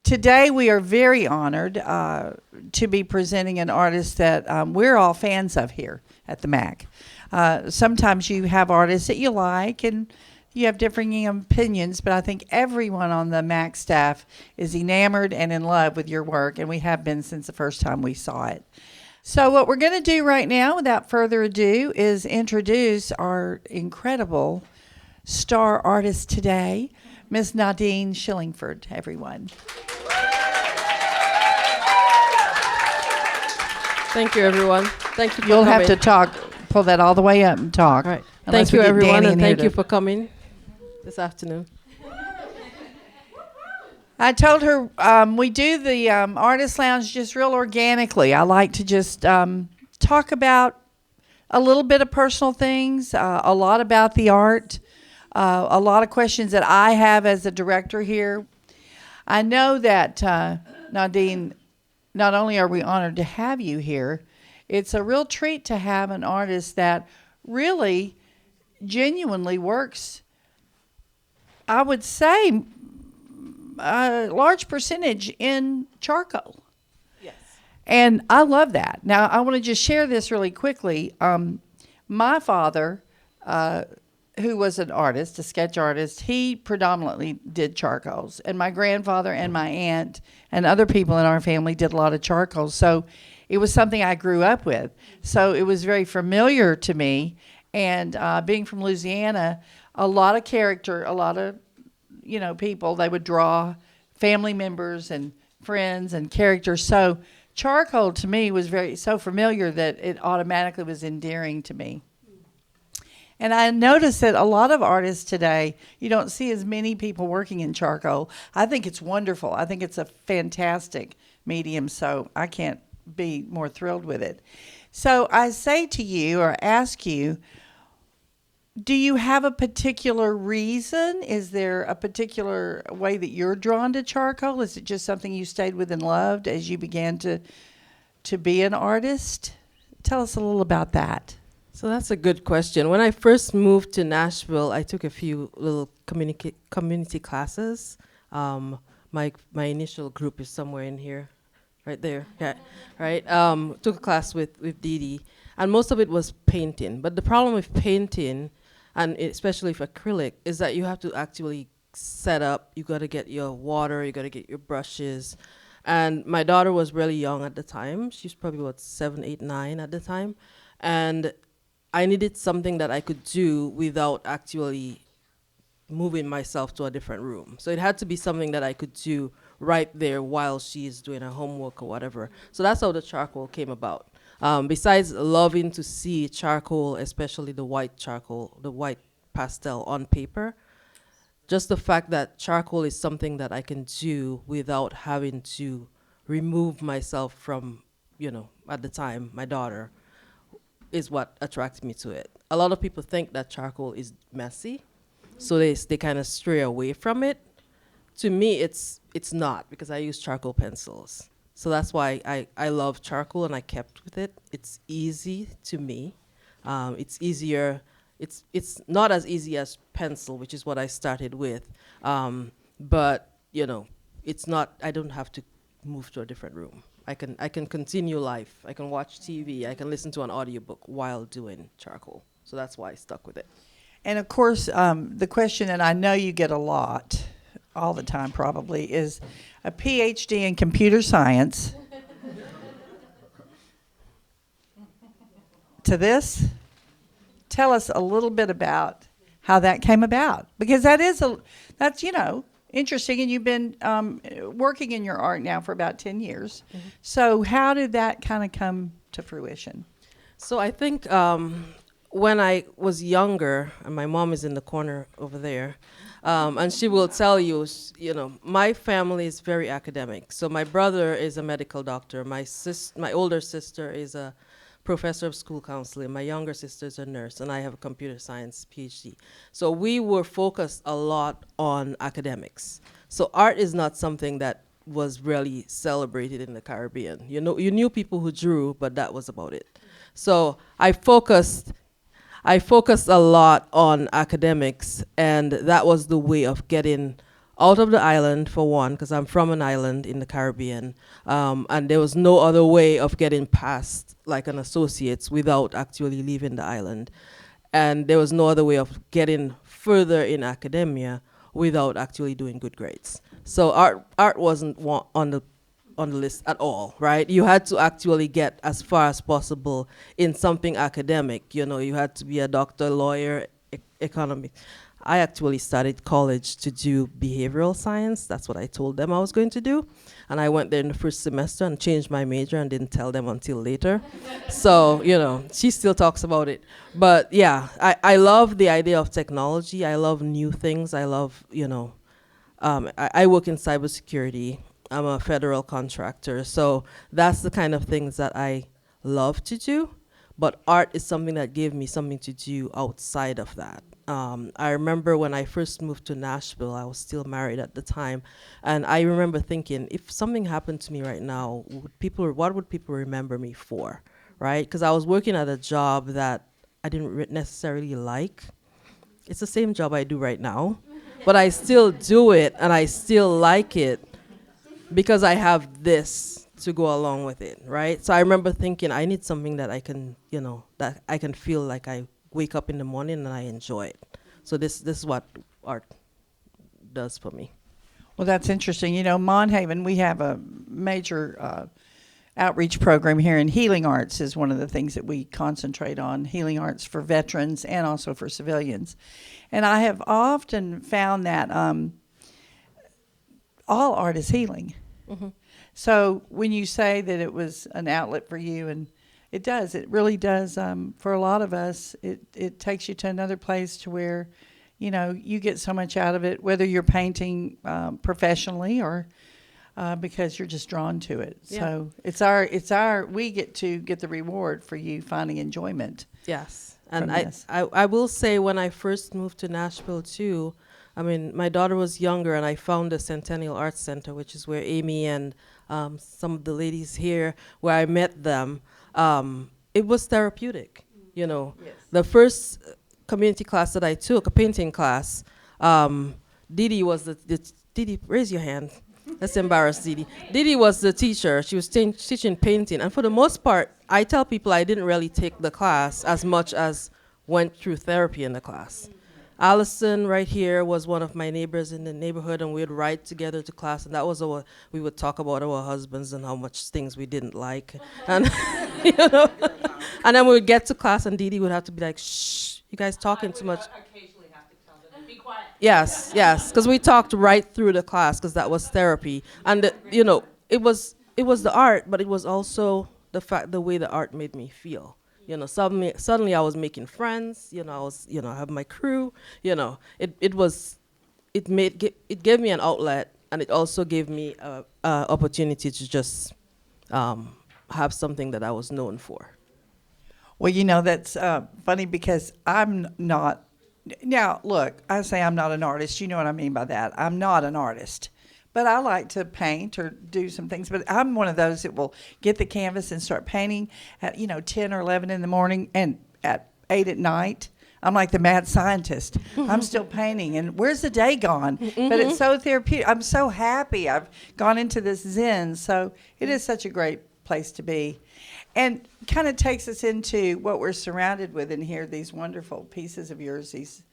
Today we are very honored to be presenting an artist that we're all fans of here at the MAC. Sometimes you have artists that you like and you have differing opinions, but I think everyone on the MAC staff is enamored and in love with your work, and we have been since the first time we saw it. So what we're going to do right now, without further ado, is introduce our incredible star artist today, Miss Nadine Shillingford, everyone. Thank you, everyone. Thank you for You'll coming. have to talk, pull that all the way up and talk. All right. Unless Thank you, we get everyone, Danny in and here thank to- you for coming this afternoon. I told her we do the Artist Lounge just real organically. I like to just talk about a little bit of personal things, a lot about the art, a lot of questions that I have as a director here. I know that, Nadine, not only are we honored to have you here, it's a real treat to have an artist that really genuinely works, I would say, a large percentage in charcoal. Yes. And I love that. Now, I want to just share this really quickly. My father, who was an artist, a sketch artist, he predominantly did charcoals. And my grandfather and my aunt and other people in our family did a lot of charcoals. So it was something I grew up with. So it was very familiar to me. And being from Louisiana, a lot of character, a lot of people, they would draw family members and friends and characters. So charcoal to me was so familiar that it automatically was endearing to me. And I noticed that a lot of artists today, you don't see as many people working in charcoal. I think it's wonderful. I think it's a fantastic medium, so I can't be more thrilled with it. So I say to you or ask you, do you have a particular reason? Is there a particular way that you're drawn to charcoal? Is it just something you stayed with and loved as you began to be an artist? Tell us a little about that. So that's a good question. When I first moved to Nashville, I took a few little community classes. My initial group is somewhere in here, right there. Yeah, right. Took a class with Dee Dee, and most of it was painting. But the problem with painting, and especially for acrylic, is that you have to actually set up. You got to get your water. You got to get your brushes. And my daughter was really young at the time. She's probably 7, 8, 9 at the time, and I needed something that I could do without actually moving myself to a different room. So it had to be something that I could do right there while she's doing her homework or whatever. So that's how the charcoal came about. Besides loving to see charcoal, especially the white charcoal, the white pastel on paper, just the fact that charcoal is something that I can do without having to remove myself from, at the time, my daughter, is what attracted me to it. A lot of people think that charcoal is messy, so they kind of stray away from it. To me, it's not, because I use charcoal pencils. So that's why I love charcoal, and I kept with it. It's easy to me. It's easier. It's not as easy as pencil, which is what I started with. But it's not. I don't have to move to a different room. I can continue life. I can watch TV. I can listen to an audiobook while doing charcoal. So that's why I stuck with it. And of course, the question that I know you get a lot, all the time probably, is a PhD in computer science to this. Tell us a little bit about how that came about, because that's interesting, and you've been working in your art now for about 10 years. Mm-hmm. So how did that kind of come to fruition? So I think when I was younger, and my mom is in the corner over there, and she will tell you, my family is very academic. So my brother is a medical doctor. My older sister is a professor of school counseling. My younger sister is a nurse, and I have a computer science PhD. So we were focused a lot on academics. So art is not something that was really celebrated in the Caribbean. You knew people who drew, but that was about it. So I focused a lot on academics, and that was the way of getting out of the island for one, because I'm from an island in the Caribbean, and there was no other way of getting past like an associate's without actually leaving the island, and there was no other way of getting further in academia without actually doing good grades. So art wasn't on the list at all, right? You had to actually get as far as possible in something academic. You know, you had to be a doctor, lawyer, economic. I actually started college to do behavioral science. That's what I told them I was going to do. And I went there in the first semester and changed my major and didn't tell them until later. So, you know, she still talks about it. But yeah, I love the idea of technology. I love new things. I love, you know, I work in cybersecurity. I'm a federal contractor. So that's the kind of things that I love to do. But art is something that gave me something to do outside of that. I remember when I first moved to Nashville, I was still married at the time. And I remember thinking, if something happened to me right now, what would people remember me for, right? Because I was working at a job that I didn't necessarily like. It's the same job I do right now, but I still do it and I still like it because I have this to go along with it, right? So I remember thinking, I need something that I can, you know, that I can feel like I wake up in the morning and I enjoy it. So this is what art does for me. Well, that's interesting. You know, Monhaven, we have a major outreach program here, and healing arts is one of the things that we concentrate on, healing arts for veterans and also for civilians. And I have often found that all art is healing. Mm-hmm. So when you say that it was an outlet for you, and it does, it really does. For a lot of us, it takes you to another place to where, you know, you get so much out of it, whether you're painting professionally or because you're just drawn to it. Yeah. So we get to get the reward for you finding enjoyment. Yes. And From this. I will say when I first moved to Nashville too, I mean, my daughter was younger and I found the Centennial Arts Center, which is where Amy and some of the ladies here, where I met them. It was therapeutic, you know. Yes. The first community class that I took, a painting class, Didi was Didi, raise your hand. Let's embarrass Didi. Didi was the teacher. She was teaching painting. And for the most part, I tell people I didn't really take the class as much as went through therapy in the class. Allison right here was one of my neighbors in the neighborhood, and we'd ride together to class, and that was we would talk about our husbands and how much things we didn't like. And you know, and then we would get to class and Didi would have to be like, shh, you guys talking too much. Occasionally have to tell them to be quiet. Yes, because we talked right through the class because that was therapy. And, you know, it was the art, but it was also the way the art made me feel. You know, suddenly I was making friends. You know, I have my crew. You know, it gave me an outlet, and it also gave me a opportunity to just have something that I was known for. Well, you know, that's funny because I'm not. Now, look, I say I'm not an artist. You know what I mean by that. I'm not an artist. But I like to paint or do some things. But I'm one of those that will get the canvas and start painting at, 10 or 11 in the morning and at 8 at night. I'm like the mad scientist. I'm still painting. And where's the day gone? Mm-hmm. But it's so therapeutic. I'm so happy. I've gone into this zen. So it is such a great place to be. And kind of takes us into what we're surrounded with in here, these wonderful pieces of yours, these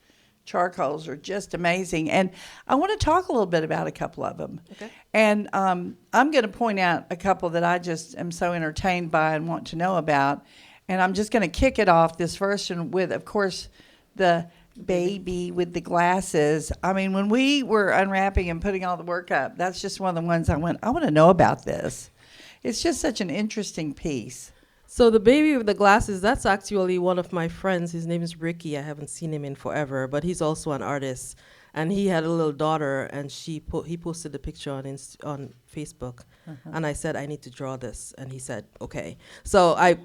charcoals are just amazing. And I want to talk a little bit about a couple of them. Okay. And I'm going to point out a couple that I just am so entertained by and want to know about. And I'm just going to kick it off, this first one, with, of course, the baby with the glasses. I mean, when we were unwrapping and putting all the work up, that's just one of the ones I want to know about this. It's just such an interesting piece. So the baby with the glasses, that's actually one of my friends. His name is Ricky. I haven't seen him in forever, but he's also an artist. And he had a little daughter, and he posted the picture on Facebook. Uh-huh. And I said, I need to draw this. And he said, okay. So I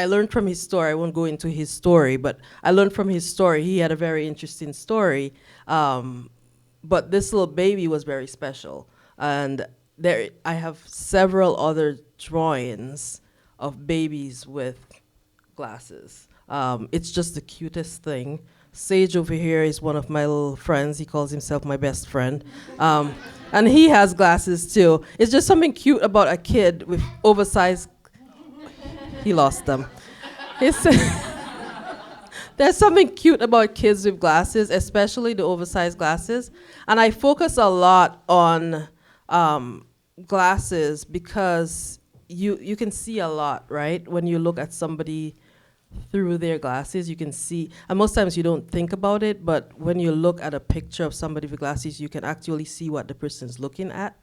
learned from his story. I won't go into his story, but I learned from his story. He had a very interesting story. But this little baby was very special. And I have several other drawings of babies with glasses. It's just the cutest thing. Sage over here is one of my little friends. He calls himself my best friend. And he has glasses too. It's just something cute about a kid with oversized. He lost them. It's There's something cute about kids with glasses, especially the oversized glasses. And I focus a lot on glasses because you can see a lot, right? When you look at somebody through their glasses, you can see, and most times you don't think about it, but when you look at a picture of somebody with glasses, you can actually see what the person's looking at.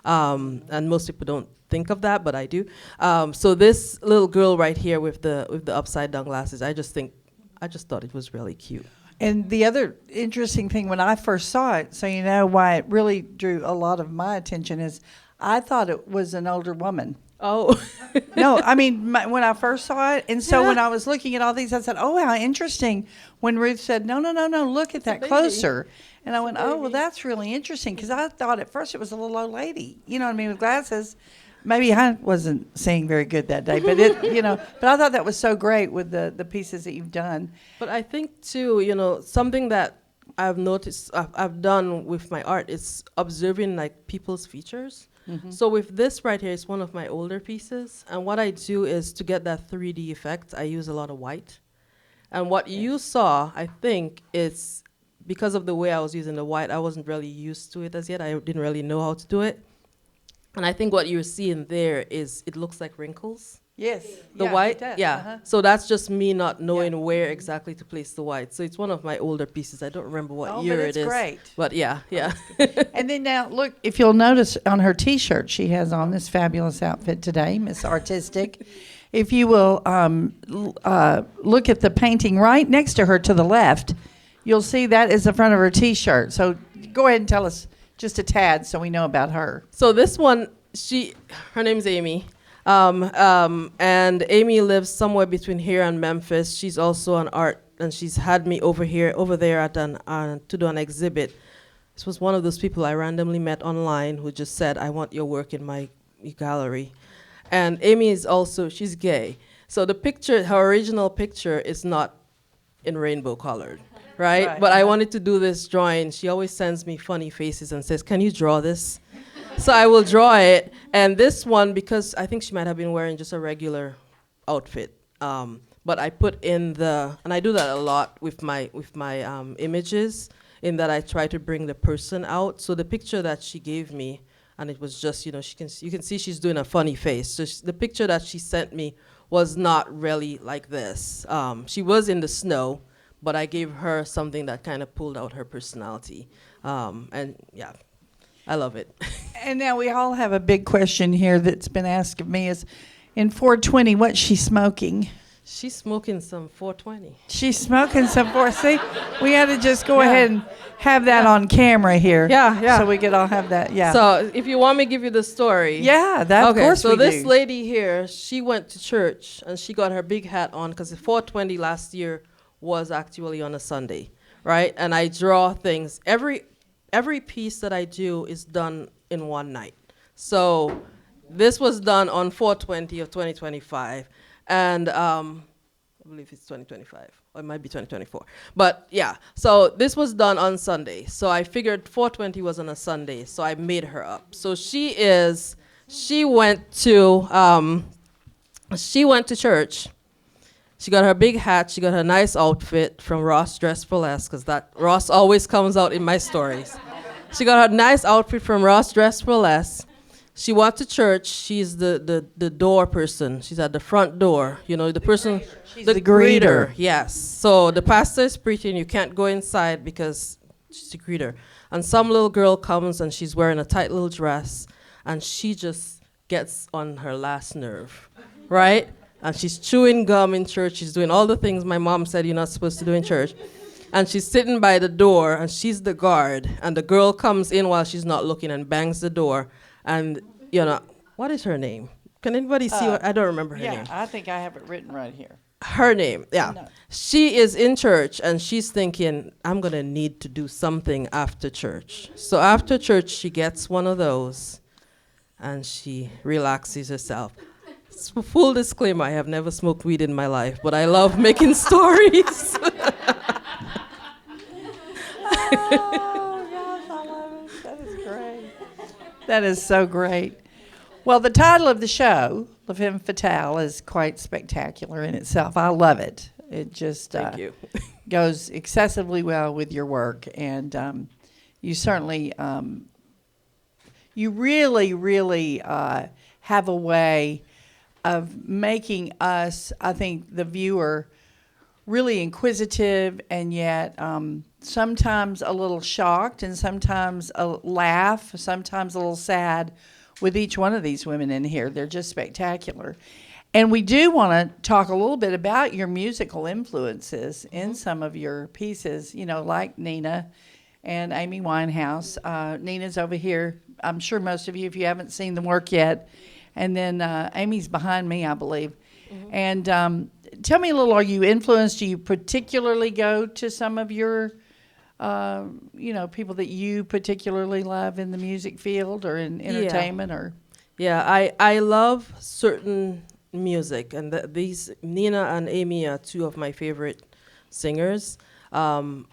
And most people don't think of that, but I do. So this little girl right here with the upside down glasses, I just thought it was really cute. And the other interesting thing when I first saw it, so you know why it really drew a lot of my attention, is I thought it was an older woman. Oh. No, I mean, when I first saw it, and so Yeah. when I was looking at all these, I said, oh, how interesting. When Ruth said, no, look at that baby. closer. And I went, oh, well, that's really interesting, because I thought at first it was a little old lady, you know what I mean, with glasses. Maybe I wasn't seeing very good that day, but but I thought that was so great with the pieces that you've done. But I think too, something that I've noticed, I've done with my art is observing like people's features. Mm-hmm. So with this right here, it's one of my older pieces. And what I do is to get that 3D effect, I use a lot of white. And what you saw, I think, is because of the way I was using the white, I wasn't really used to it as yet. I didn't really know how to do it. And I think what you're seeing there is it looks like wrinkles. Yes. The yeah, white, it does. yeah. Uh-huh. So that's just me not knowing where exactly to place the white. So it's one of my older pieces. I don't remember what year but it is. great. But yeah. And then now, look, if you'll notice on her T-shirt, she has on this fabulous outfit today, Miss Artistic. If you will look at the painting right next to her to the left, you'll see that is the front of her T-shirt. So go ahead and tell us just a tad so we know about her. So this one, her name's Amy. And Amy lives somewhere between here and Memphis. She's also an art, and she's had me over there at to do an exhibit. This was one of those people I randomly met online who just said, I want your work in my gallery. And Amy is also, she's gay. So the picture, her original picture is not in rainbow colored, right? But I wanted to do this drawing. She always sends me funny faces and says, can you draw this? So I will draw it. And this one, because I think she might have been wearing just a regular outfit, but I put in and I do that a lot with my images, in that I try to bring the person out. So the picture that she gave me, and it was just, you can see she's doing a funny face. So the picture that she sent me was not really like this. She was in the snow, but I gave her something that kind of pulled out her personality. And yeah, I love it. And now we all have a big question here that's been asked of me is, in 420, what's she smoking? She's smoking some 420. She's smoking some 4. See, we had to just go ahead and have that on camera here. Yeah. So we could all have that, yeah. So if you want me to give you the story. Yeah, of course so we this do. lady here, she went to church, and she got her big hat on, because the 420 last year was actually on a Sunday, right? And I draw things. Every piece that I do is done in one night. So this was done on 420 of 2025. And I believe it's 2025, or it might be 2024. But yeah, so this was done on Sunday. So I figured 420 was on a Sunday, so I made her up. So she went to church. She got her big hat. She got her nice outfit from Ross Dress for Less, because that Ross always comes out in my stories. She got her nice outfit from Ross Dress for Less. She went to church. She's the door person. She's at the front door. The person. She's the greeter. Yes. So the pastor is preaching. You can't go inside because she's the greeter. And some little girl comes, and she's wearing a tight little dress, and she just gets on her last nerve, right? And she's chewing gum in church. She's doing all the things my mom said you're not supposed to do in church. And she's sitting by the door, and she's the guard. And the girl comes in while she's not looking and bangs the door. And, what is her name? Can anybody see I don't remember her name. Yeah, I think I have it written right here. Her name, yeah. No. She is in church, and she's thinking, I'm going to need to do something after church. So after church, she gets one of those, and she relaxes herself. Full disclaimer, I have never smoked weed in my life, but I love making stories. Oh, gosh, I love it. That is great. That is so great. Well, the title of the show, La Femme Fatale, is quite spectacular in itself. I love it. It just Thank you. goes excessively well with your work, and you certainly, you really, really have a way of making us, I think, the viewer, really inquisitive, and yet sometimes a little shocked, and sometimes a laugh, sometimes a little sad with each one of these women in here. They're just spectacular. And we do want to talk a little bit about your musical influences in some of your pieces, you know, like Nina and Amy Winehouse. Nina's over here. I'm sure most of you, if you haven't seen the work yet. And then Amy's behind me, I believe. And tell me a little, are you influenced? Do you particularly go to some of your, you know, people that you particularly love in the music field or in entertainment? Or Yeah, I love certain music, and these Nina and Amy are two of my favorite singers. On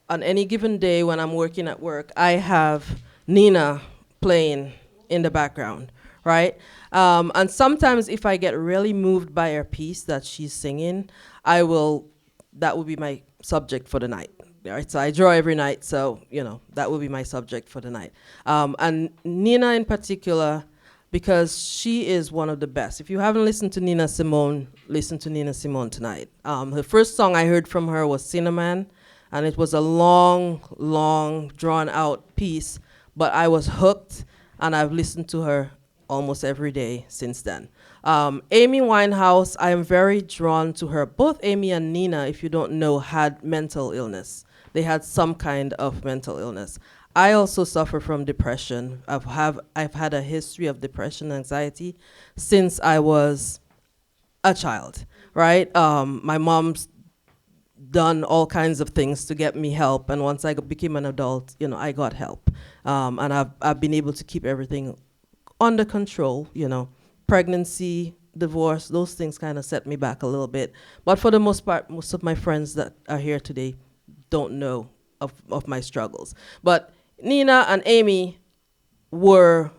any given day when I'm working at work, I have Nina playing in the background, right? And sometimes if I get really moved by a piece that she's singing, that will be my subject for the night. Right? So I draw every night, so, you know, that will be my subject for the night. And Nina in particular, because she is one of the best. If you haven't listened to Nina Simone, listen to Nina Simone tonight. The first song I heard from her was Cinnamon, and it was a long, long, drawn-out piece, but I was hooked, and I've listened to her almost every day since then. Amy Winehouse, I am very drawn to her. Both Amy and Nina, if you don't know, had mental illness. They had some kind of mental illness. I also suffer from depression. I've had a history of depression and anxiety since I was a child, right? My mom's done all kinds of things to get me help, and once I became an adult, you know, I got help. And I've been able to keep everything under control, you know. Pregnancy, divorce, those things kind of set me back a little bit. But for the most part, most of my friends that are here today don't know of my struggles. But Nina and Amy were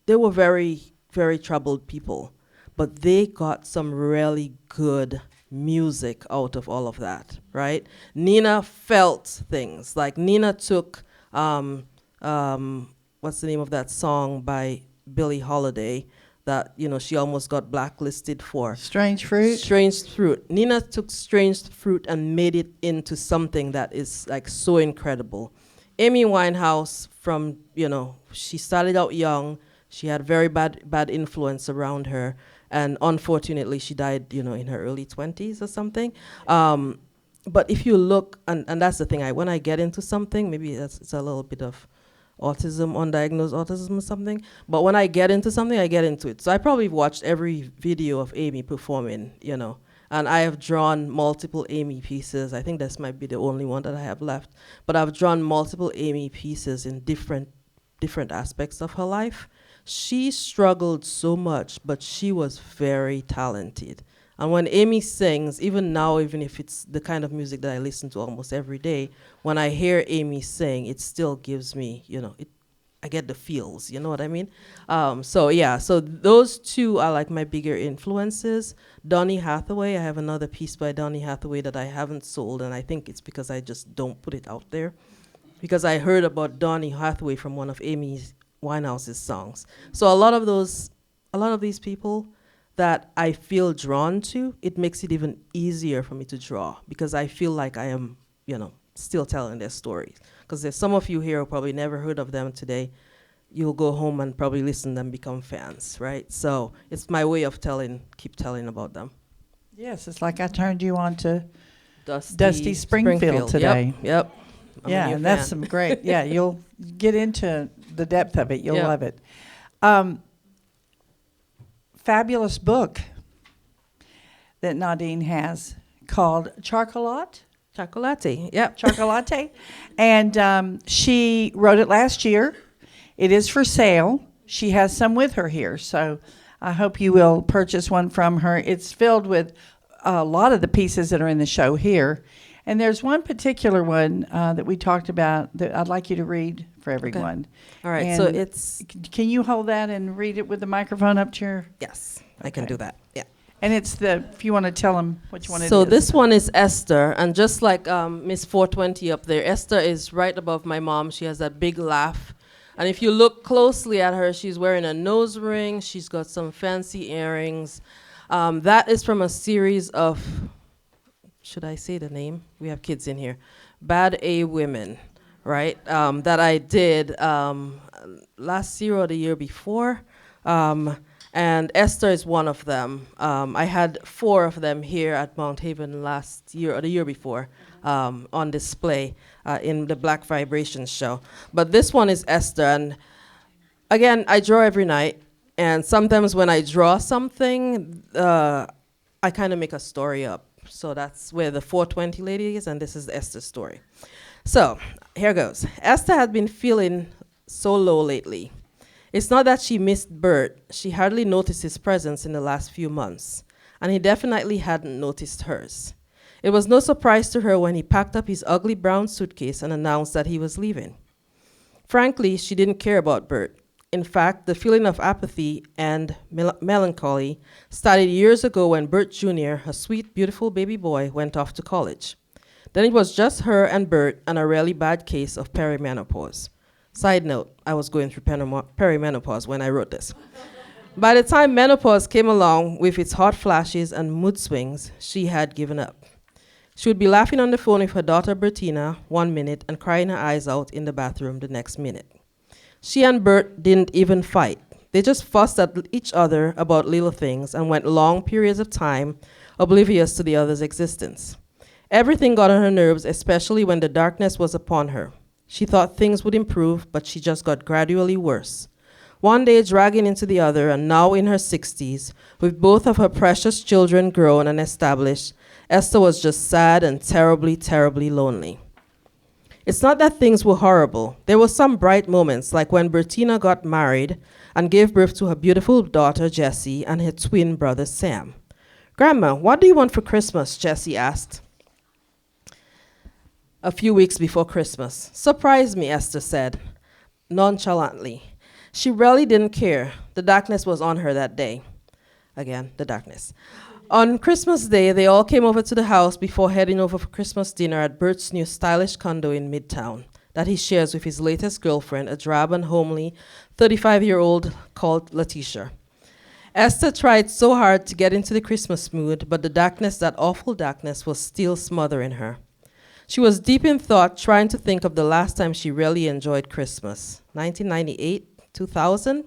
very, very troubled people, but they got some really good music out of all of that, right? Nina felt things. Like Nina took, what's the name of that song by Billie Holiday that, you know, she almost got blacklisted for? Strange Fruit? Strange Fruit. Nina took Strange Fruit and made it into something that is like so incredible. Amy Winehouse, from, you know, she started out young. She had very bad influence around her. And unfortunately, she died, you know, in her early 20s or something. But if you look, and that's the thing, when I get into something, maybe it's a little bit of autism, undiagnosed autism or something. But when I get into something, I get into it. So I probably watched every video of Amy performing, you know. And I have drawn multiple Amy pieces. I think this might be the only one that I have left. But I've drawn multiple Amy pieces in different aspects of her life. She struggled so much, but she was very talented. And when Amy sings, even now, even if it's the kind of music that I listen to almost every day, when I hear Amy sing, it still gives me, you know, I get the feels, you know what I mean? So those two are like my bigger influences. Donny Hathaway, I have another piece by Donny Hathaway that I haven't sold, and I think it's because I just don't put it out there. Because I heard about Donny Hathaway from one of Amy Winehouse's songs. So a lot of these people that I feel drawn to, it makes it even easier for me to draw, because I feel like I am, you know, still telling their stories. Because there's some of you here who probably never heard of them today. You'll go home and probably listen and become fans, right? So it's my way of keep telling about them. Yes, it's like I turned you on to Dusty Springfield today. Yep. Yeah, and that's some great. Yeah, you'll get into the depth of it. You'll love it. Fabulous book that Nadine has called Chocolat. Chocolate, yep. Chocolate. And she wrote it last year. It is for sale. She has some with her here, so I hope you will purchase one from her. It's filled with a lot of the pieces that are in the show here. And there's one particular one that we talked about that I'd like you to read for everyone. All right, And so it's, Can you hold that and read it with the microphone up to your? yes, I can Okay. do that, yeah. And it's if you want to tell them which one it is. So this one is Esther, and just like Miss 420 up there, Esther is right above my mom. She has that big laugh. And if you look closely at her, she's wearing a nose ring. She's got some fancy earrings. That is from a series of, should I say the name? We have kids in here. Bad A Women, right? That I did last year or the year before. And Esther is one of them. I had 4 of them here at Mount Haven last year or the year before on display in the Black Vibration show. But this one is Esther. And again, I draw every night. And sometimes when I draw something, I kind of make a story up. So that's where the 420 lady is, and this is Esther's story. So here goes. Esther had been feeling so low lately. It's not that she missed Bert. She hardly noticed his presence in the last few months, and he definitely hadn't noticed hers. It was no surprise to her when he packed up his ugly brown suitcase and announced that he was leaving. Frankly, she didn't care about Bert. In fact, the feeling of apathy and melancholy started years ago when Bert Jr., a sweet, beautiful baby boy, went off to college. Then it was just her and Bert and a really bad case of perimenopause. Side note, I was going through perimenopause when I wrote this. By the time menopause came along with its hot flashes and mood swings, she had given up. She would be laughing on the phone with her daughter Bertina 1 minute and crying her eyes out in the bathroom the next minute. She and Bert didn't even fight. They just fussed at each other about little things and went long periods of time oblivious to the other's existence. Everything got on her nerves, especially when the darkness was upon her. She thought things would improve, but she just got gradually worse. One day dragging into the other, and now in her 60s, with both of her precious children grown and established, Esther was just sad and terribly, terribly lonely. It's not that things were horrible. There were some bright moments, like when Bertina got married and gave birth to her beautiful daughter, Jessie, and her twin brother, Sam. "Grandma, what do you want for Christmas?" Jessie asked a few weeks before Christmas. "Surprise me," Esther said, nonchalantly. She really didn't care. The darkness was on her that day. Again, the darkness. On Christmas Day, they all came over to the house before heading over for Christmas dinner at Bert's new stylish condo in Midtown that he shares with his latest girlfriend, a drab and homely 35-year-old called Letitia. Esther tried so hard to get into the Christmas mood, but the darkness, that awful darkness, was still smothering her. She was deep in thought, trying to think of the last time she really enjoyed Christmas. 1998, 2000?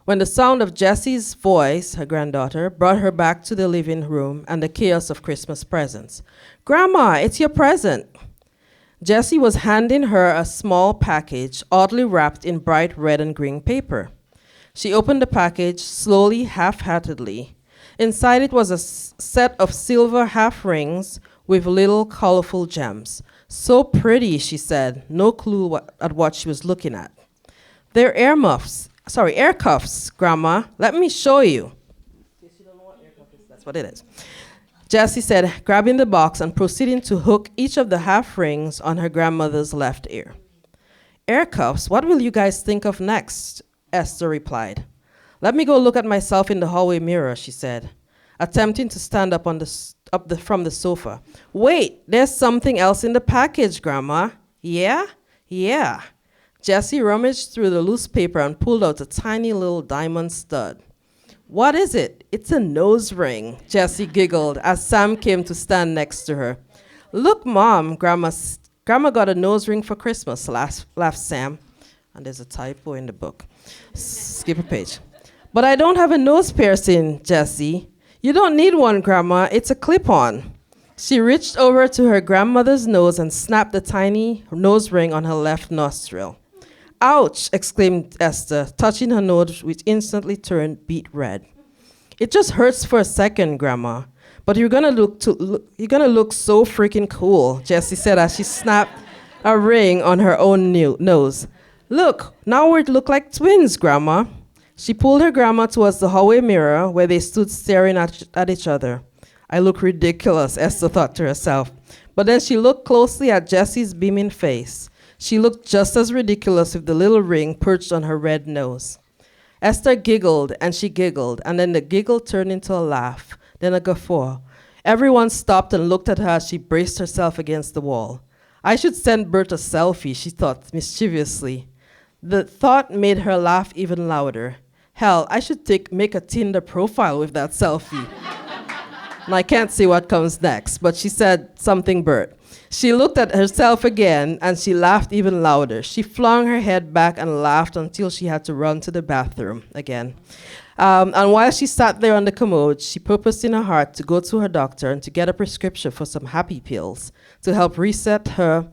When the sound of Jessie's voice, her granddaughter, brought her back to the living room and the chaos of Christmas presents. "Grandma, it's your present." Jessie was handing her a small package, oddly wrapped in bright red and green paper. She opened the package slowly, half-heartedly. Inside it was a set of silver half rings with little colorful gems. "So pretty," she said, no clue at what she was looking at. "They're air cuffs, Grandma. Let me show you." That's what it is. Jessie said, grabbing the box and proceeding to hook each of the half rings on her grandmother's left ear. "Air cuffs? What will you guys think of next?" Esther replied. "Let me go look at myself in the hallway mirror," she said, attempting to stand up from the sofa. "Wait, there's something else in the package, Grandma." "Yeah? Yeah." Jessie rummaged through the loose paper and pulled out a tiny little diamond stud. "What is it?" "It's a nose ring," Jessie giggled as Sam came to stand next to her. "Look, Mom, Grandma got a nose ring for Christmas," laughed Sam. And there's a typo in the book. Skip a page. "But I don't have a nose piercing, Jessie." "You don't need one, Grandma. It's a clip-on." She reached over to her grandmother's nose and snapped the tiny nose ring on her left nostril. "Ouch!" exclaimed Esther, touching her nose, which instantly turned beet red. "It just hurts for a second, Grandma. But you're gonna look so freaking cool," Jessie said as she snapped a ring on her own nose. "Look, now we look like twins, Grandma." She pulled her grandma towards the hallway mirror where they stood staring at each other. "I look ridiculous," Esther thought to herself. But then she looked closely at Jessie's beaming face. She looked just as ridiculous with the little ring perched on her red nose. Esther giggled, and she giggled, and then the giggle turned into a laugh, then a guffaw. Everyone stopped and looked at her as she braced herself against the wall. I should send Bert a selfie, she thought mischievously. The thought made her laugh even louder. Hell, I should make a Tinder profile with that selfie. And I can't see what comes next, but she said something, Bert. She looked at herself again, and she laughed even louder. She flung her head back and laughed until she had to run to the bathroom again. And while she sat there on the commode, she purposed in her heart to go to her doctor and to get a prescription for some happy pills to help reset her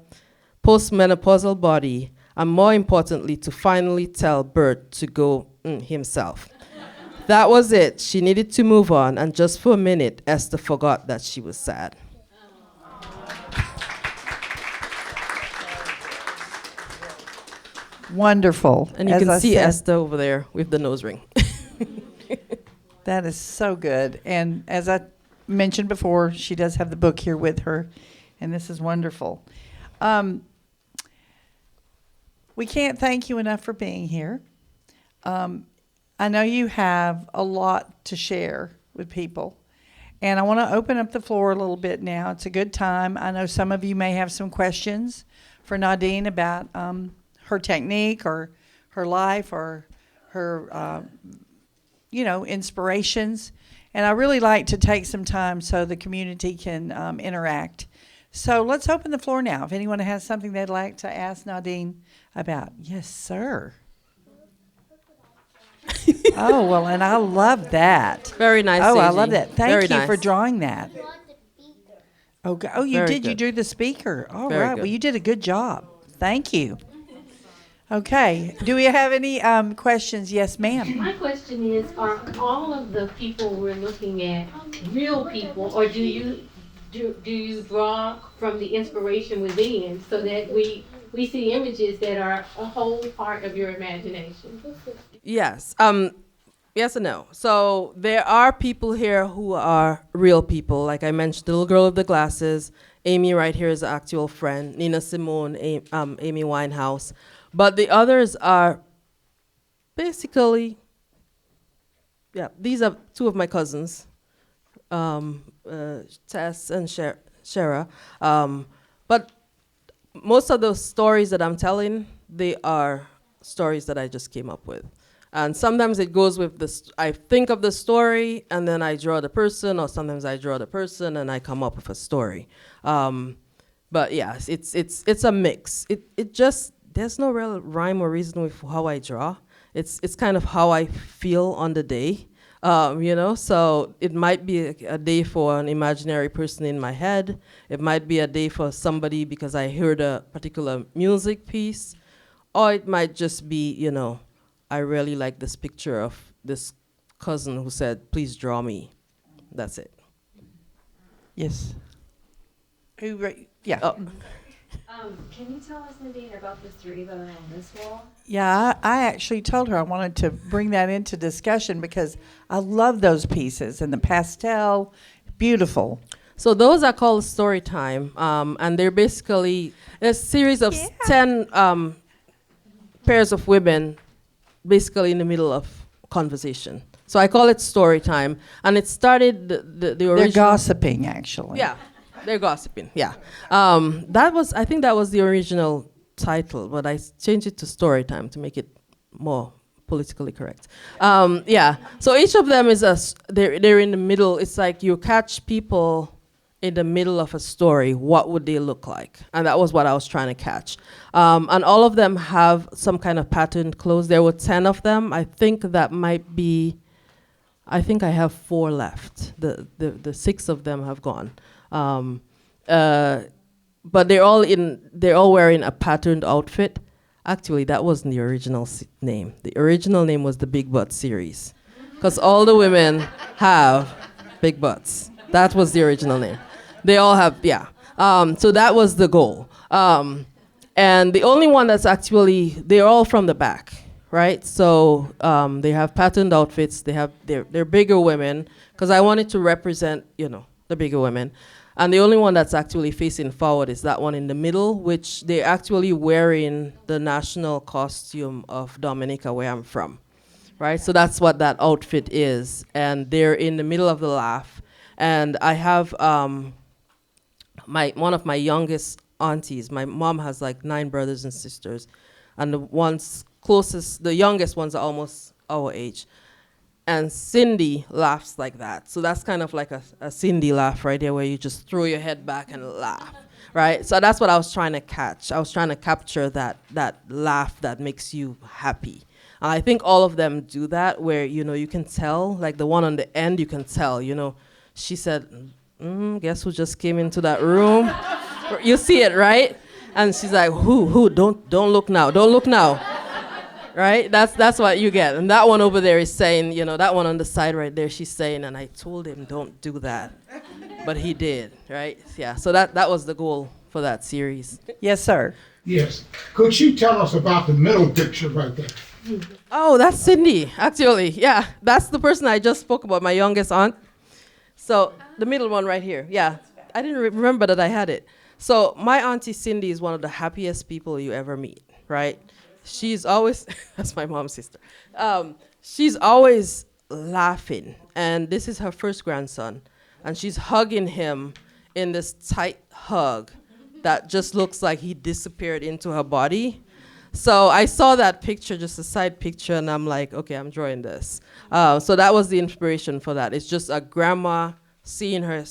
postmenopausal body, and more importantly, to finally tell Bert to go himself. That was it. She needed to move on, and just for a minute, Esther forgot that she was sad. Wonderful. And you As can I see said, Esther over there with the nose ring. that is so good. And as I mentioned before, she does have the book here with her, and this is wonderful. We can't thank you enough for being here. I know you have a lot to share with people, and I want to open up the floor a little bit now. It's a good time. I know some of you may have some questions for Nadine about her technique or her life or her, inspirations. And I really like to take some time so the community can interact. So let's open the floor now. If anyone has something they'd like to ask Nadine about. Yes, sir. Oh, well, and I love that. Very nice. Oh, I Seiji. love that. Thank Very you for nice. drawing that. Oh, you Very did. You good. drew the speaker. All Very right. good. Well, you did a good job. Thank you. Okay. Do we have any questions? Yes, ma'am. My question is, are all of the people we're looking at real people, or do you draw from the inspiration within so that we see images that are a whole part of your imagination? Yes. Yes and no. So there are people here who are real people. Like I mentioned, the little girl with the glasses. Amy right here is an actual friend. Nina Simone, Amy Winehouse. But the others are basically, these are two of my cousins, Tess and Shara. But most of those stories that I'm telling, they are stories that I just came up with. And sometimes it goes with this, I think of the story and then I draw the person, or sometimes I draw the person and I come up with a story. But yes, it's a mix. It just, there's no real rhyme or reason with how I draw. It's kind of how I feel on the day, so it might be a day for an imaginary person in my head. It might be a day for somebody because I heard a particular music piece, or it might just be, I really like this picture of this cousin who said, please draw me. That's it. Yes. Yeah. Oh. Can you tell us, Nadine, about the three that are on this wall? Yeah, I actually told her I wanted to bring that into discussion because I love those pieces and the pastel, beautiful. So those are called story time, and they're basically a series of 10 pairs of women basically in the middle of conversation. So I call it story time, and it started the original. They're gossiping, actually. Yeah, they're gossiping. Yeah, I think that was the original title, but I changed it to story time to make it more politically correct. So each of them is they're in the middle. It's like you catch people in the middle of a story. What would they look like? And that was what I was trying to catch. And all of them have some kind of patterned clothes. There were 10 of them. I think that might be. I think I have 4 left. The 6 of them have gone. But they're all wearing a patterned outfit. Actually, that wasn't the original name. The original name was the Big Butt series, because all the women have big butts. That was the original name. They all have, so that was the goal. And the only one that's actually, they're all from the back, right? So they have patterned outfits. They're bigger women, because I wanted to represent, the bigger women. And the only one that's actually facing forward is that one in the middle, which they're actually wearing the national costume of Dominica, where I'm from, right? So that's what that outfit is. And they're in the middle of the laugh. And I have one of my youngest aunties. My mom has like 9 brothers and sisters. And the youngest ones are almost our age. And Cindy laughs like that. So that's kind of like a Cindy laugh right there, where you just throw your head back and laugh, right? So that's what I was trying to catch. I was trying to capture that laugh that makes you happy. And I think all of them do that, where, you can tell, like the one on the end, you can tell, she said, guess who just came into that room? You see it, right? And she's like, who, don't look now, don't look now. Right? That's what you get. And that one over there is saying, that one on the side right there, she's saying, and I told him don't do that. But he did, right? Yeah, so that was the goal for that series. Yes, sir. Yes. Could you tell us about the middle picture right there? Oh, that's Cindy, actually. Yeah, that's the person I just spoke about, my youngest aunt. So the middle one right here. Yeah, I didn't remember that I had it. So my auntie Cindy is one of the happiest people you ever meet, right? She's always, that's my mom's sister. She's always laughing. And this is her first grandson. And she's hugging him in this tight hug that just looks like he disappeared into her body. So I saw that picture, just a side picture, and I'm like, okay, I'm drawing this. So that was the inspiration for that. It's just a grandma seeing her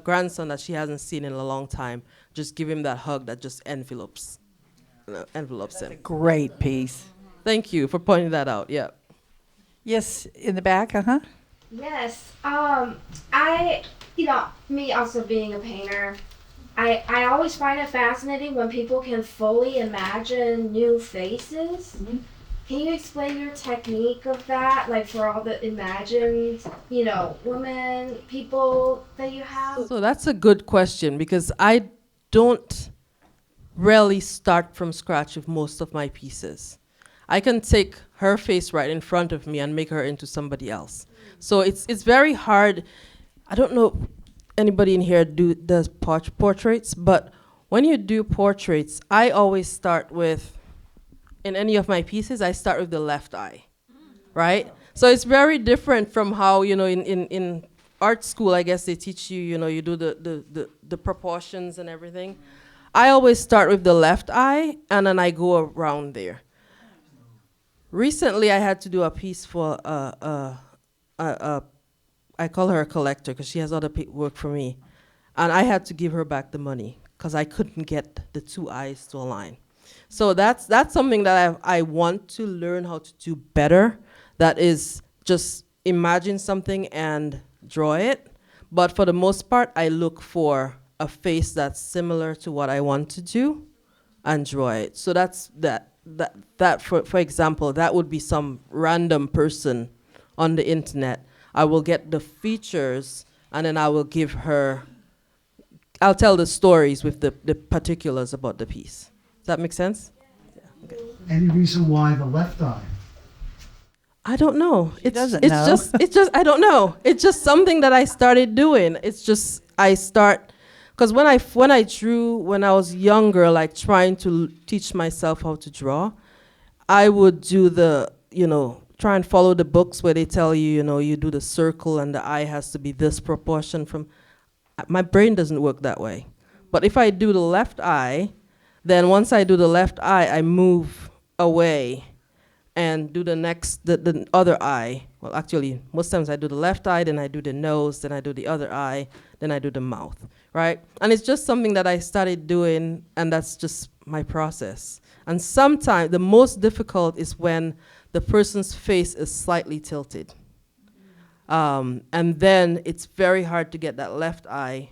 grandson that she hasn't seen in a long time, just give him that hug that just envelopes him. Great piece. Thank you for pointing that out. Yeah. Yes, in the back, uh-huh. Yes. Me also being a painter, I always find it fascinating when people can fully imagine new faces. Mm-hmm. Can you explain your technique of that, like for all the imagined, women, people that you have? So that's a good question, because I don't really start from scratch with most of my pieces. I can take her face right in front of me and make her into somebody else. So it's very hard. I don't know anybody in here does portraits, but when you do portraits, I always start with, in any of my pieces, I start with the left eye, right? So it's very different from how, in art school, I guess they teach you, you do the proportions and everything. I always start with the left eye, and then I go around there. Recently, I had to do a piece for I call her a collector because she has other work for me. And I had to give her back the money because I couldn't get the 2 eyes to align. So that's something that I want to learn how to do better. That is just imagine something and draw it. But for the most part, I look for a face that's similar to what I want to do and draw it. So that's that for example, that would be some random person on the internet. I will get the features and then I will give her, I'll tell the stories with the particulars about the piece. Does that make sense? Yeah, okay. Any reason why the left eye? I don't know. She doesn't know. I don't know. It's just something that I started doing. It's just, because when I drew, when I was younger, like trying to teach myself how to draw, I would do try and follow the books where they tell you, you do the circle and the eye has to be this proportion from. My brain doesn't work that way. But if I do the left eye, then once I do the left eye, I move away and do the other eye. Well, actually, most times I do the left eye, then I do the nose, then I do the other eye, then I do the mouth, right? And it's just something that I started doing, and that's just my process. And sometimes the most difficult is when the person's face is slightly tilted. And then it's very hard to get that left eye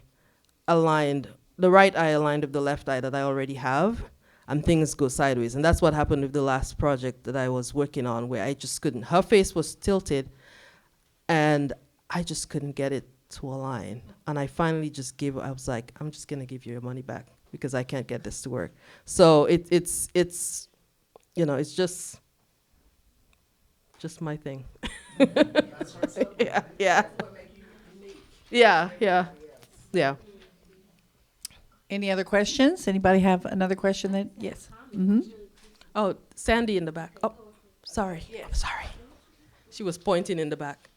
aligned, the right eye aligned with the left eye that I already have, and things go sideways. And that's what happened with the last project that I was working on, where I just couldn't. Her face was tilted, and I just couldn't get it to align. And I finally just I was like, I'm just gonna give you your money back because I can't get this to work. So it's just my thing. Yeah. Any other questions? Anybody have another question? That yes. Mm-hmm. Oh, Sandy in the back. Oh, sorry. I'm sorry. She was pointing in the back.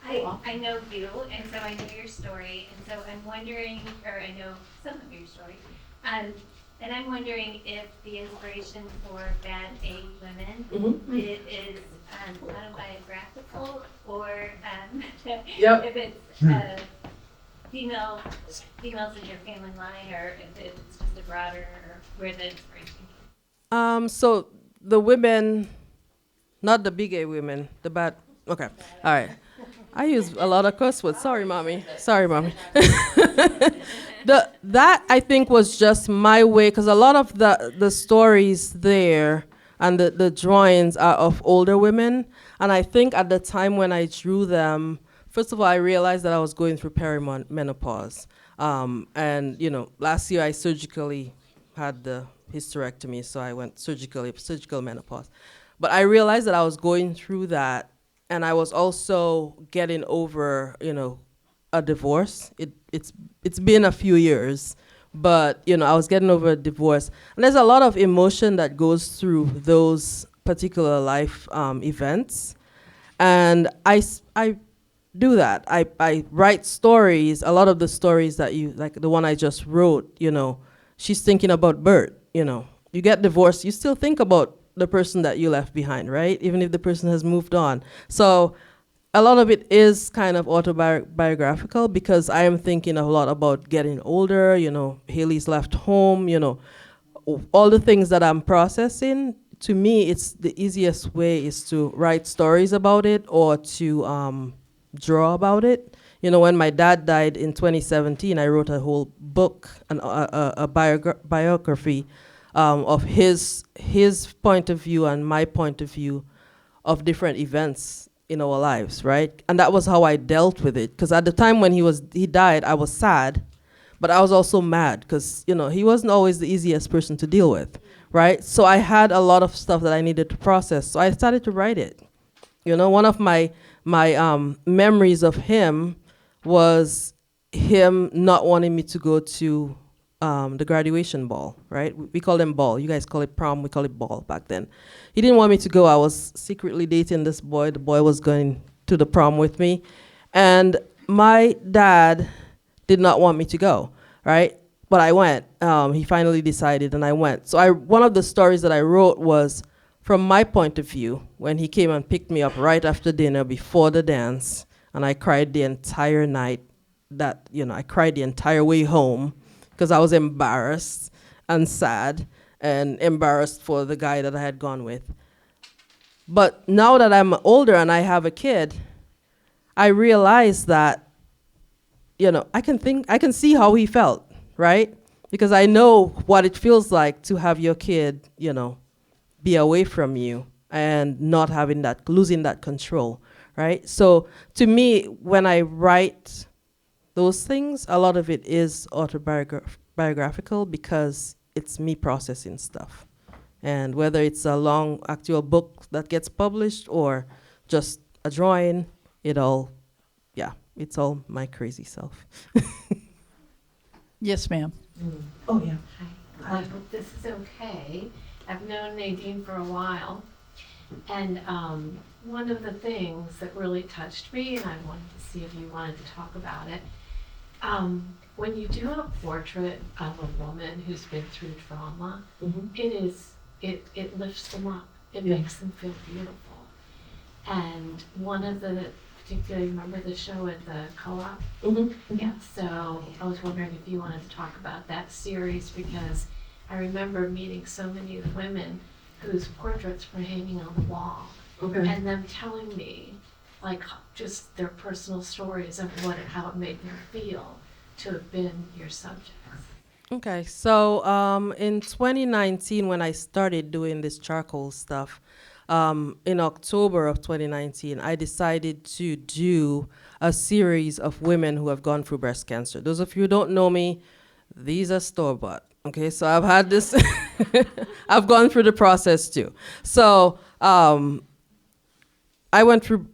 I know you, and so I know your story, and so I'm wondering, or I know some of your story, and I'm wondering if the inspiration for Bad A Women it is autobiographical or Yep. if it's females in your family line, or if it's just a broader, or where the inspiration. So the women, not the big A women, the bad. Okay, all right. I use a lot of cuss words. Sorry, mommy. Sorry, mommy. That I think was just my way, because a lot of the stories there and the drawings are of older women, and I think at the time when I drew them, first of all, I realized that I was going through perimenopause, and last year I surgically had the hysterectomy, so I went surgical menopause. But I realized that I was going through that, and I was also getting over, a divorce. It's been a few years, but I was getting over a divorce, and there's a lot of emotion that goes through those particular life events, and I do that. I write stories. A lot of the stories that like the one I just wrote, she's thinking about Bert. You get divorced, you still think about the person that you left behind, right? Even if the person has moved on. So a lot of it is kind of autobiographical, because I am thinking a lot about getting older, Haley's left home, all the things that I'm processing. To me, it's the easiest way is to write stories about it or to draw about it. When my dad died in 2017, I wrote a whole book, a biography of his point of view and my point of view of different events in our lives, right? And that was how I dealt with it. Because at the time when he died, I was sad, but I was also mad because he wasn't always the easiest person to deal with, right? So I had a lot of stuff that I needed to process. So I started to write it. One of my memories of him was him not wanting me to go to the graduation ball, right? We call them ball. You guys call it prom. We call it ball back then. He didn't want me to go. I was secretly dating this boy. The boy was going to the prom with me. And my dad did not want me to go, right? But I went. He finally decided, and I went. So one of the stories that I wrote was from my point of view, when he came and picked me up right after dinner before the dance, and I cried the entire night. I cried the entire way home, because I was embarrassed and sad and embarrassed for the guy that I had gone with. But now that I'm older and I have a kid, I realize that, I can see how he felt, right? Because I know what it feels like to have your kid, be away from you and not losing that control, right? So to me, when I write those things, a lot of it is autobiographical, because it's me processing stuff. And whether it's a long actual book that gets published or just a drawing, it's all my crazy self. Yes, ma'am. Oh, yeah. Hi, I hope this is okay. I've known Nadine for a while, and one of the things that really touched me, and I wanted to see if you wanted to talk about it, when you do a portrait of a woman who's been through trauma, it lifts them up. It makes them feel beautiful. And one of the, particularly, remember the show at the co-op? Yeah, so I was wondering if you wanted to talk about that series, because I remember meeting so many of the women whose portraits were hanging on the wall, and them telling me, like, just their personal stories of how it made them feel to have been your subjects. Okay, so in 2019, when I started doing this charcoal stuff, in October of 2019, I decided to do a series of women who have gone through breast cancer. Those of you who don't know me, these are store-bought. Okay, so I've had this, I've gone through the process too. So I went through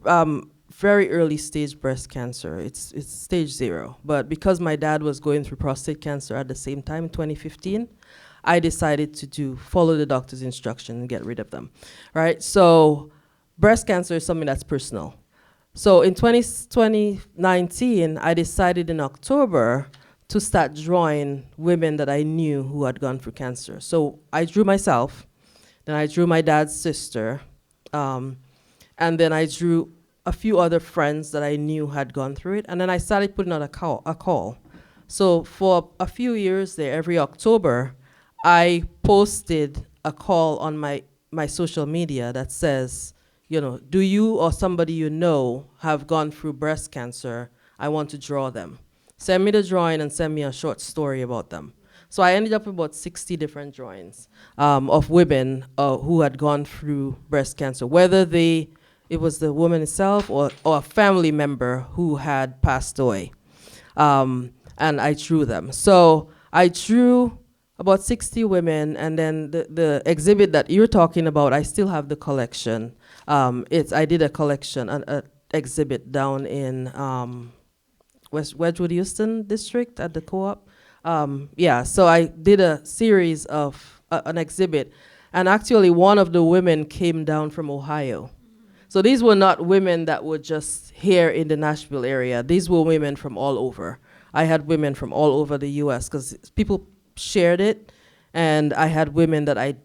very early stage breast cancer. It's stage 0. But because my dad was going through prostate cancer at the same time, 2015, I decided to follow the doctor's instruction and get rid of them, right? So breast cancer is something that's personal. So in 2019, I decided in October to start drawing women that I knew who had gone through cancer. So I drew myself, then I drew my dad's sister, and then I drew a few other friends that I knew had gone through it, and then I started putting out a call. So for a few years there, every October, I posted a call on my social media that says, do you or somebody you know have gone through breast cancer? I want to draw them. Send me the drawing and send me a short story about them. So I ended up with about 60 different drawings of women who had gone through breast cancer, whether it was the woman herself or a family member who had passed away. And I drew them. So I drew about 60 women, and then the exhibit that you're talking about, I still have the collection. I did a collection, an exhibit down in Wedgwood, Houston district at the co-op. So I did a series of an exhibit, and actually one of the women came down from Ohio. So these were not women that were just here in the Nashville area. These were women from all over. I had women from all over the U.S. because people shared it, and I had women that I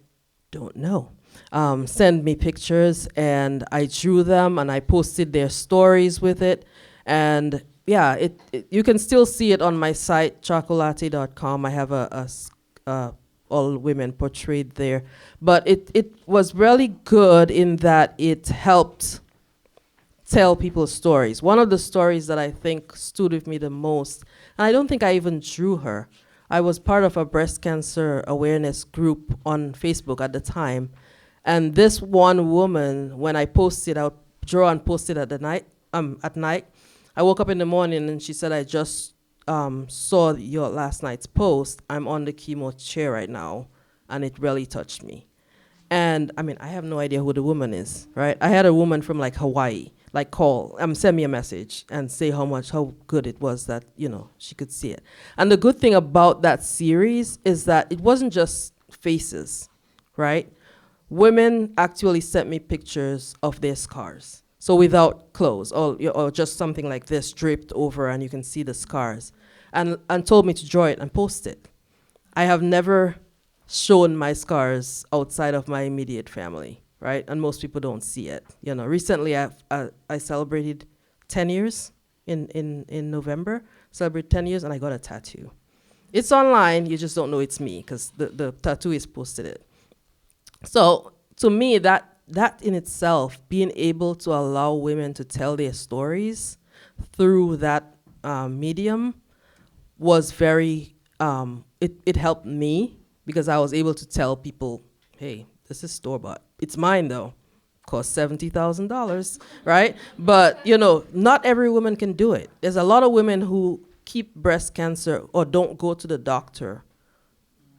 don't know send me pictures, and I drew them, and I posted their stories with it. And yeah, you can still see it on my site, chocolate.com. I have all women portrayed there. But it was really good in that it helped tell people's stories. One of the stories that I think stood with me the most, and I don't think I even drew her. I was part of a breast cancer awareness group on Facebook at the time. And this one woman, when I posted out, draw and posted at night, I woke up in the morning and she said, I just saw your last night's post. I'm on the chemo chair right now, and it really touched me. And I have no idea who the woman is, right? I had a woman from Hawaii, send me a message and say how good it was that, she could see it. And the good thing about that series is that it wasn't just faces, right? Women actually sent me pictures of their scars. So without clothes or just something like this draped over and you can see the scars, and told me to draw it and post it. I have never shown my scars outside of my immediate family, right? And most people don't see it. Recently I celebrated 10 years in November, celebrated 10 years, and I got a tattoo. It's online, you just don't know it's me because the tattooist posted it. So to me, that in itself, being able to allow women to tell their stories through that medium was very, it helped me because I was able to tell people, hey, this is store-bought. It's mine though, cost $70,000, right? But not every woman can do it. There's a lot of women who keep breast cancer or don't go to the doctor,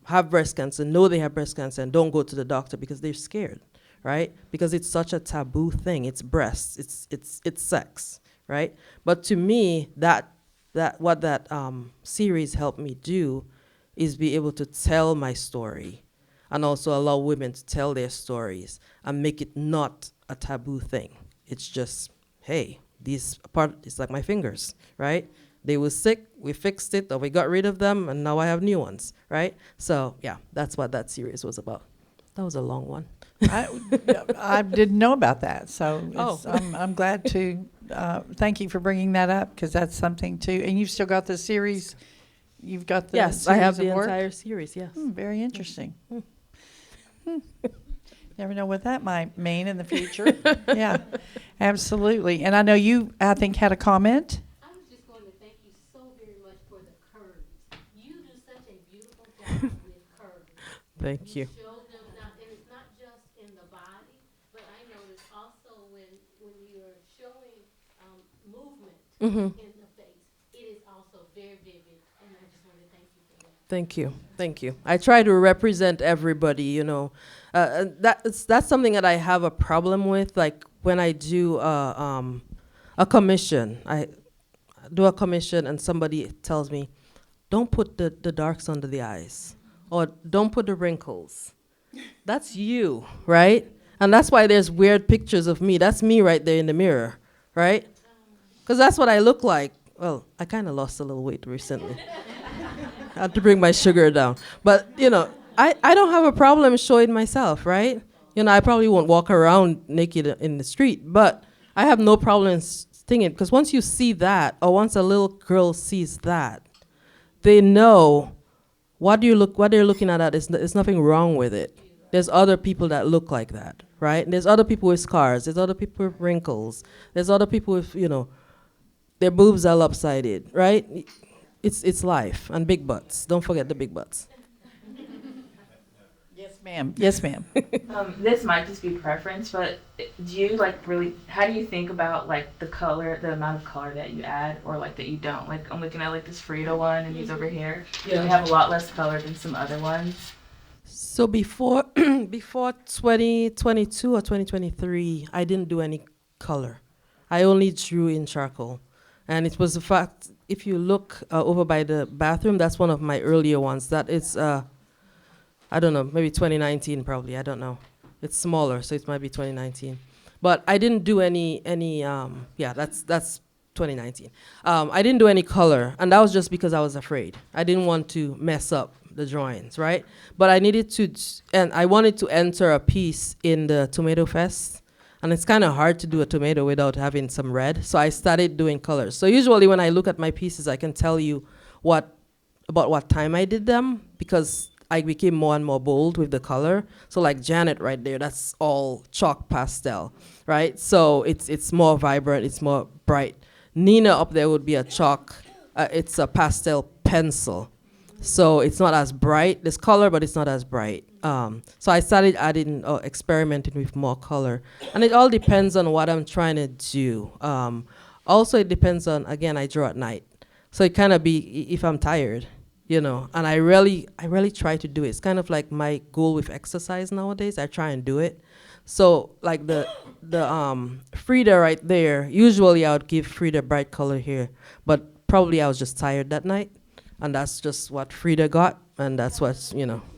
have breast cancer, know they have breast cancer, and don't go to the doctor because they're scared, right? Because it's such a taboo thing. It's breasts, it's sex, right? But to me, what that series helped me do is be able to tell my story and also allow women to tell their stories and make it not a taboo thing. It's just, hey, it's like my fingers, right? They were sick, we fixed it, or we got rid of them, and now I have new ones, right? So yeah, that's what that series was about. That was a long one. I didn't know about that, so Oh. I'm glad to thank you for bringing that up because that's something too. And you've still got the series. You've got the Yes, I have series the of work? entire series, yes. Very interesting. Never know what that might mean in the future. Yeah, absolutely. And I know you, I think, had a comment. I was just going to thank you so very much for the curves. You do such a beautiful job with curves. Thank you. Show them not, and it's not just in the body, but I notice also when you're showing movement in the face, it is also very vivid, and I just want to thank you for that. Thank you. I try to represent everybody, and that's something that I have a problem with. Like when I do a commission. I do a commission and somebody tells me, don't put the darks under the eyes, or don't put the wrinkles. That's you, right? And that's why there's weird pictures of me. That's me right there in the mirror, right? Because that's what I look like. Well, I kind of lost a little weight recently. I had to bring my sugar down. But, I don't have a problem showing myself, right? I probably won't walk around naked in the street, but I have no problem thinking, because once you see that, or once a little girl sees that, they know what they're looking at, there's nothing wrong with it. There's other people that look like that, right? And there's other people with scars. There's other people with wrinkles. There's other people with, their boobs are lopsided, right? It's life, and big butts. Don't forget the big butts. Yes, ma'am. Yes, ma'am. This might just be preference, but do you how do you think about the color, the amount of color that you add or that you don't? I'm looking at this Frida one and these over here. Yeah. They have a lot less color than some other ones. So before 2022 or 2023, I didn't do any color. I only drew in charcoal. And it was the fact, if you look over by the bathroom, that's one of my earlier ones. That is, I don't know, maybe 2019 probably, I don't know. It's smaller, so it might be 2019. But I didn't do any that's 2019. I didn't do any color, and that was just because I was afraid. I didn't want to mess up the drawings, right? But I needed to, and I wanted to enter a piece in the Tomato Fest. And it's kind of hard to do a tomato without having some red. So I started doing colors. So usually when I look at my pieces, I can tell you about what time I did them, because I became more and more bold with the color. So like Janet right there, that's all chalk pastel, right? So it's more vibrant, it's more bright. Nina up there would be a chalk, it's a pastel pencil. So it's not as bright. There's color, but it's not as bright. So I started adding, experimenting with more color. And it all depends on what I'm trying to do. Also, it depends on, again, I draw at night. So it kind of be if I'm tired, and I really try to do it. It's kind of like my goal with exercise nowadays. I try and do it. So like the Frida right there, usually I would give Frida bright color here, but probably I was just tired that night. And that's just what Frida got, and that's what,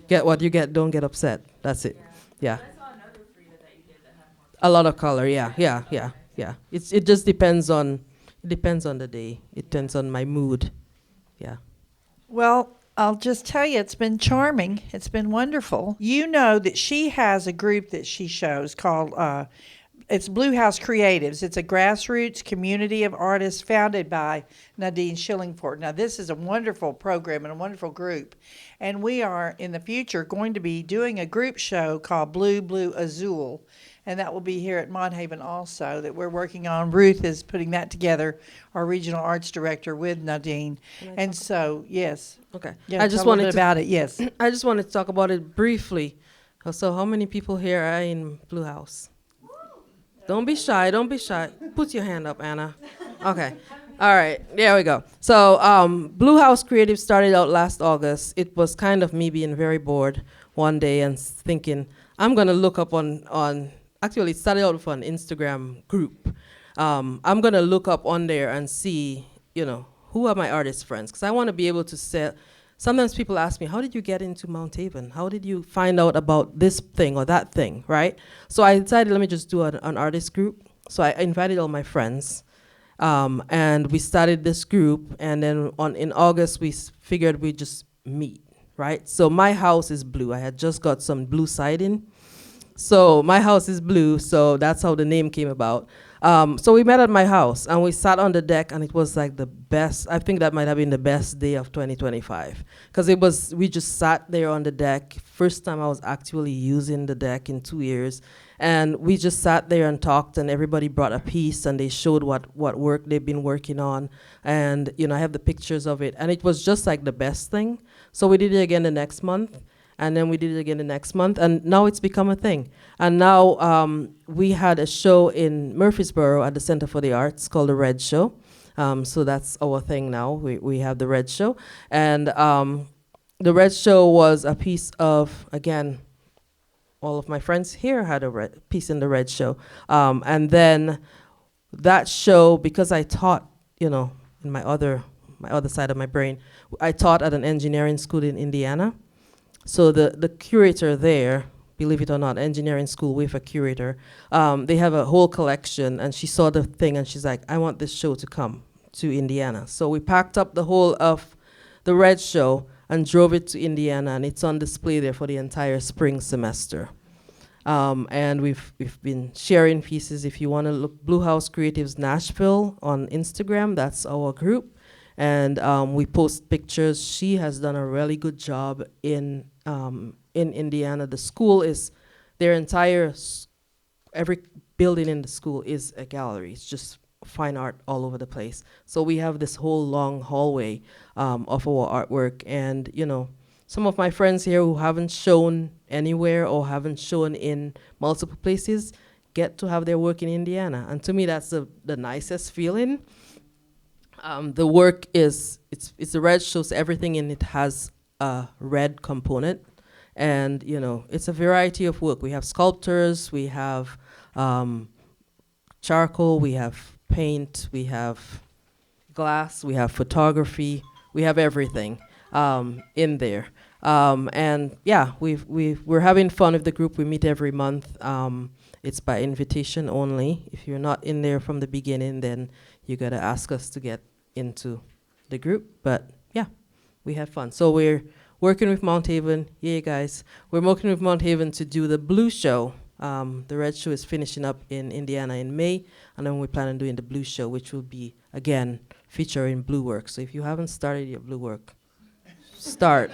get what you get, don't get upset. That's it. Yeah. I saw another Frida that you did that had more color. A lot of color, yeah. It just depends on the day. It depends on my mood. Yeah. Well, I'll just tell you, it's been charming. It's been wonderful. You know that she has a group that she shows called it's Blue House Creatives. It's a grassroots community of artists founded by Nadine Shillingford. Now, this is a wonderful program and a wonderful group. And we are, in the future, going to be doing a group show called Blue, Blue, Azul. And that will be here at Monhaven also, that we're working on. Ruth is putting that together, our regional arts director with Nadine. And so, yes. Okay. Yeah, I just wanted to about it, yes. I just wanted to talk about it briefly. So how many people here are in Blue House? Don't be shy. Put your hand up, Anna. Okay. All right. There we go. So Blue House Creative started out last August. It was kind of me being very bored one day and thinking, I'm going to look up actually it started out with an Instagram group. I'm going to look up on there and see, who are my artist friends? Because I want to be able to say, sometimes people ask me, how did you get into Mount Haven? How did you find out about this thing or that thing, right? So I decided, let me just do an artist group. So I invited all my friends, and we started this group. And then in August, we figured we'd just meet, right? So my house is blue. I had just got some blue siding. So my house is blue, so that's how the name came about. So we met at my house, and we sat on the deck, and it was like the best. I think that might have been the best day of 2025, because we just sat there on the deck. First time I was actually using the deck in 2 years, and we just sat there and talked, and everybody brought a piece, and they showed what work they've been working on, and I have the pictures of it, and it was just like the best thing. So we did it again the next month. And then we did it again the next month, and now it's become a thing. And now we had a show in Murfreesboro at the Center for the Arts called The Red Show. So that's our thing now. We have The Red Show. And The Red Show was a piece of, again, all of my friends here had a piece in The Red Show. And then that show, because I taught, in my other side of my brain, I taught at an engineering school in Indiana. So the curator there, believe it or not, engineering school with a curator, they have a whole collection, and she saw the thing and she's like, I want this show to come to Indiana. So we packed up the whole of the Red Show and drove it to Indiana, and it's on display there for the entire spring semester. And we've been sharing pieces. If you want to look, Blue House Creatives Nashville on Instagram, that's our group. And we post pictures. She has done a really good job in Indiana. The school is, every building in the school is a gallery. It's just fine art all over the place. So we have this whole long hallway of our artwork. And, some of my friends here who haven't shown anywhere or haven't shown in multiple places get to have their work in Indiana. And to me, that's the nicest feeling. The work it's the Red Show, so everything in it has a red component. And, it's a variety of work. We have sculptures, we have charcoal, we have paint, we have glass, we have photography, we have everything in there. And yeah, we're having fun with the group. We meet every month. It's by invitation only. If you're not in there from the beginning, then you gotta ask us to get into the group. But yeah, we had fun. So we're working with Mount Haven. Yeah, guys. We're working with Mount Haven to do the Blue Show. The Red Show is finishing up in Indiana in May, and then we plan on doing the Blue Show, which will be, again, featuring blue work. So if you haven't started your blue work, start.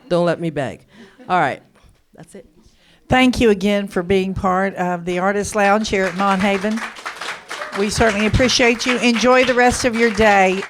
Don't let me beg. All right, that's it. Thank you again for being part of the Artist Lounge here at Mount Haven. We certainly appreciate you. Enjoy the rest of your day.